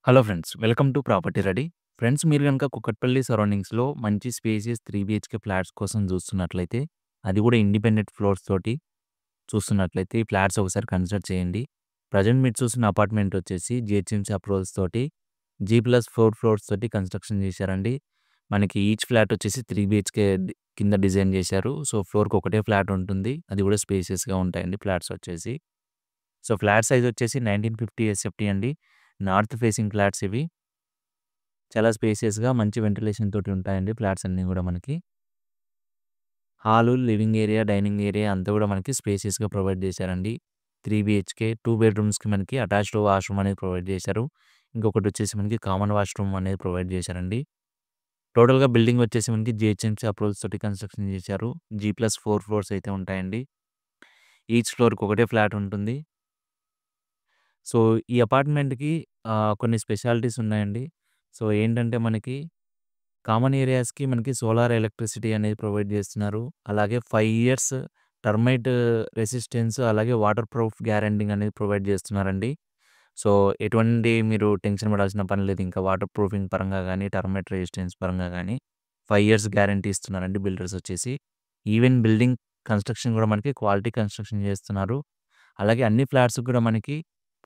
Hello friends. Welcome to property ready. Friends మీరు గనుక కుకట్పల్లి సరౌండింగ్స్‌లో మంచి స్పేసియస్ 3 బీహెచ్‌కే ఫ్లాట్స్ కోసం చూస్తున్నట్లయితే, అది కూడా ఇండిపెండెంట్ ఫ్లోర్స్ తోటి చూస్తున్నట్లయితే ఈ ఫ్లాట్స్ ఒకసారి కన్సిడర్ చేయండి. ప్రెజెంట్ మీరు చూస్తున్న అపార్ట్మెంట్ వచ్చేసి జీహెచ్ఎంసీ అప్రూవల్స్ తోటి G+4 ఫ్లోర్స్ తోటి కన్‌స్ట్రక్షన్ చేశారండి. మనకి ఈచ్ ఫ్లాట్ వచ్చేసి 3 బీహెచ్‌కే కింద డిజైన్ చేశారు. సో, ఫ్లోర్‌కి ఒకటే ఫ్లాట్ ఉంటుంది. అది కూడా స్పేసియస్‌గా ఉంటాయండి ఫ్లాట్స్ వచ్చేసి. సో, ఫ్లాట్ సైజ్ వచ్చేసి 1950 ఎస్ఎఫ్టీ అండి. నార్త్ ఫేసింగ్ ఫ్లాట్స్ ఇవి. చాలా స్పేసియస్‌గా మంచి వెంటిలేషన్ తోటి ఉంటాయండి ఫ్లాట్స్ అన్నీ గూడా మనకి. Hall, living area, dining area అంతా గూడా మనకి స్పేసియస్‌గా ప్రొవైడ్ చేశారండి. 3 బీహెచ్‌కే 2 బెడ్‌రూమ్స్‌కి మనకి అటాచ్డ్ వాష్‌రూమ్ అనేది ప్రొవైడ్ చేశారు. ఇంకొకటొచ్చేసి మనకి కామన్ వాష్‌రూమ్ అనేది ప్రొవైడ్ చేశారండి. టోటల్‌గా బిల్డింగ్ వచ్చేసి మనకి జీహెచ్ఎంసీ అప్రూవల్స్ తోటి కన్‌స్ట్రక్షన్ చేశారు. G+4 ఫ్లోర్స్ అయితే ఉంటాయండి. ఈచ్ ఫ్లోర్‌కి ఒకటే ఫ్లాట్ ఉంటుంది. సో, ఈ అపార్ట్మెంట్‌కి కొన్ని స్పెషాలిటీస్ ఉన్నాయండి. సో, ఏంటంటే మనకి కామన్ ఏరియాస్‌కి మనకి సోలార్ ఎలక్ట్రిసిటీ అనేది ప్రొవైడ్ చేస్తున్నారు. అలాగే 5 ఇయర్స్ టర్మైట్ రెసిస్టెన్స్ అలాగే వాటర్ ప్రూఫ్ గ్యారంటీంగ్ అనేది ప్రొవైడ్ చేస్తున్నారండి. సో, ఎటువంటి మీరు టెన్షన్ పడాల్సిన పని లేదు. ఇంకా వాటర్ ప్రూఫింగ్ పరంగా గానీ, టర్మైట్ రెసిస్టెన్స్ పరంగా గానీ 5 ఇయర్స్ గ్యారంటీ ఇస్తున్నారండి బిల్డర్స్ వచ్చేసి. ఈవెన్ బిల్డింగ్ కన్‌స్ట్రక్షన్ కూడా మనకి క్వాలిటీ కన్‌స్ట్రక్షన్ చేస్తున్నారు. అలాగే అన్ని ఫ్లాట్స్‌కి కూడా మనకి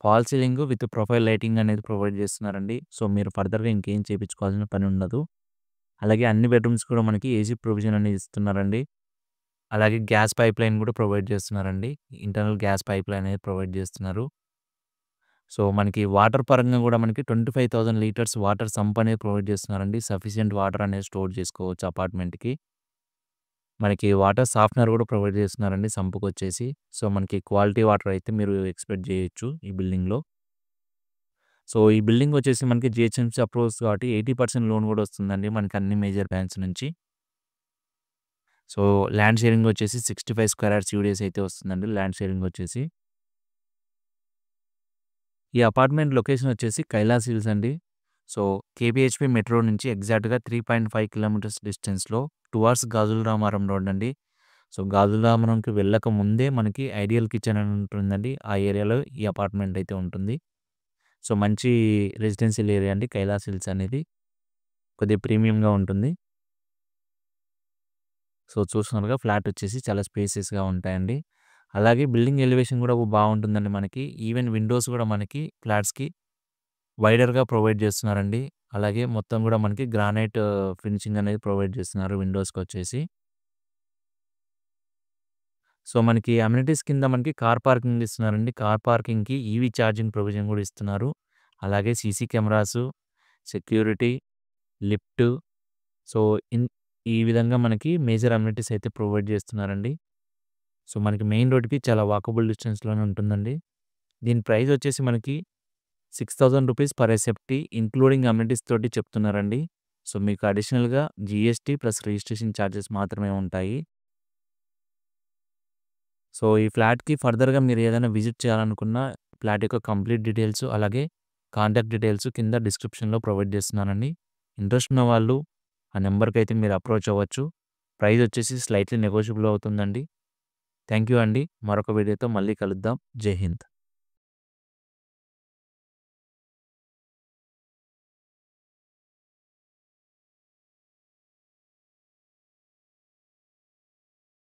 fall ceiling with profile lighting అనేది ప్రొవైడ్ చేస్తున్నారండి. సో, మీరు ఫర్దర్‌గా ఇంకేం చేపించుకోవాల్సిన పని ఉండదు. అలాగే అన్ని బెడ్‌రూమ్స్ కూడా మనకి ఏసీ ప్రొవిజన్ అనేది ఇస్తున్నారండి. అలాగే గ్యాస్ పైప్‌లైన్ కూడా ప్రొవైడ్ చేస్తున్నారండి. ఇంటర్నల్ గ్యాస్ పైప్‌లైన్ అనేది ప్రొవైడ్ చేస్తున్నారు. సో, మనకి వాటర్ పరంగా కూడా మనకి 25,000 లీటర్స్ వాటర్ సంప్ అనేది ప్రొవైడ్ చేస్తున్నారండి. సఫిషియెంట్ వాటర్ అనేది స్టోర్ చేసుకోవచ్చు అపార్ట్మెంట్‌కి. మనకి వాటర్ సాఫ్ట్‌నర్ కూడా ప్రొవైడ్ చేస్తున్నారండి సంప్‌కొచ్చేసి. సో, మనకి క్వాలిటీ వాటర్ అయితే మీరు ఎక్స్‌పెక్ట్ చేయొచ్చు ఈ బిల్డింగ్‌లో. సో, ఈ బిల్డింగ్ వచ్చేసి మనకి జీహెచ్ఎంసీ అప్రూవల్స్ కాబట్టి 80% లోన్ కూడా వస్తుందండి మనకి అన్ని మేజర్ బ్యాంక్స్ నుంచి. సో, ల్యాండ్ షేరింగ్ వచ్చేసి 65 స్క్వేర్ యార్డ్స్ యూడిఎస్ అయితే వస్తుందండి ల్యాండ్ షేరింగ్ వచ్చేసి. ఈ అపార్ట్మెంట్ లొకేషన్ వచ్చేసి కైలాస్ హిల్స్ అండి. సో, కేపీహెచ్‌పీ మెట్రో నుంచి ఎగ్జాక్ట్‌గా 3.5 కిలోమీటర్స్ డిస్టెన్స్‌లో టువర్డ్స్ గాజుల రామారం రోడ్ అండి. సో, గాజుల రామారంకి వెళ్ళక ముందే మనకి ఐడియల్ కిచెన్ అని ఉంటుందండి. ఆ ఏరియాలో ఈ అపార్ట్మెంట్ అయితే ఉంటుంది. సో, మంచి రెసిడెన్షియల్ ఏరియా అండి కైలాస్ హిల్స్ అనేది. కొద్దిగా ప్రీమియంగా ఉంటుంది. సో, చూస్తున్నారుగా ఫ్లాట్ వచ్చేసి చాలా స్పేసియస్‌గా ఉంటాయండి. అలాగే బిల్డింగ్ ఎలివేషన్ కూడా బావుంటుందండి మనకి. ఈవెన్ విండోస్ కూడా మనకి ఫ్లాట్స్‌కి వైడర్‌గా ప్రొవైడ్ చేస్తున్నారండి. అలాగే మొత్తం కూడా మనకి గ్రానైట్ ఫినిషింగ్ అనేది ప్రొవైడ్ చేస్తున్నారు విండోస్‌కొచ్చేసి. సో, మనకి అమెనిటీస్ కింద మనకి కార్ పార్కింగ్ ఇస్తున్నారండి. కార్ పార్కింగ్‌కి ఈవీ ఛార్జింగ్ ప్రొవిజన్ కూడా ఇస్తున్నారు. అలాగే CC cameras, security, lift so, in ఈ విధంగా మనకి మేజర్ అమ్యూనిటీస్ అయితే ప్రొవైడ్ చేస్తున్నారండి. సో, మనకి మెయిన్ రోడ్‌కి చాలా వాకబుల్ డిస్టెన్స్‌లోనే ఉంటుందండి. దీని ప్రైస్ వచ్చేసి మనకి రూ. 6,000 పర్ ఎస్ఎఫ్టీ ఇంక్లూడింగ్ అమ్యూనిటీస్ తోటి చెప్తున్నారండి. సో, మీకు అడిషనల్‌గా జీఎస్టీ ప్లస్ రిజిస్ట్రేషన్ చార్జెస్ మాత్రమే ఉంటాయి. సో, ఈ ఫ్లాట్‌కి ఫర్దర్‌గా మీరు ఏదైనా విజిట్ చేయాలనుకున్నా ఫ్లాట్ యొక్క కంప్లీట్ డీటెయిల్స్ అలాగే కాంటాక్ట్ డీటెయిల్స్ కింద డిస్క్రిప్షన్‌లో ప్రొవైడ్ చేస్తున్నానండి. ఇంట్రెస్ట్ ఉన్న వాళ్ళు ఆ నంబర్‌కైతే మీరు అప్రోచ్ అవ్వచ్చు. ప్రైస్ వచ్చేసి స్లైట్‌లీ నెగోషియబుల్ అవుతుందండి. థాంక్ యూ అండి. మరొక వీడియోతో మళ్ళీ కలుద్దాం. జై హింద్.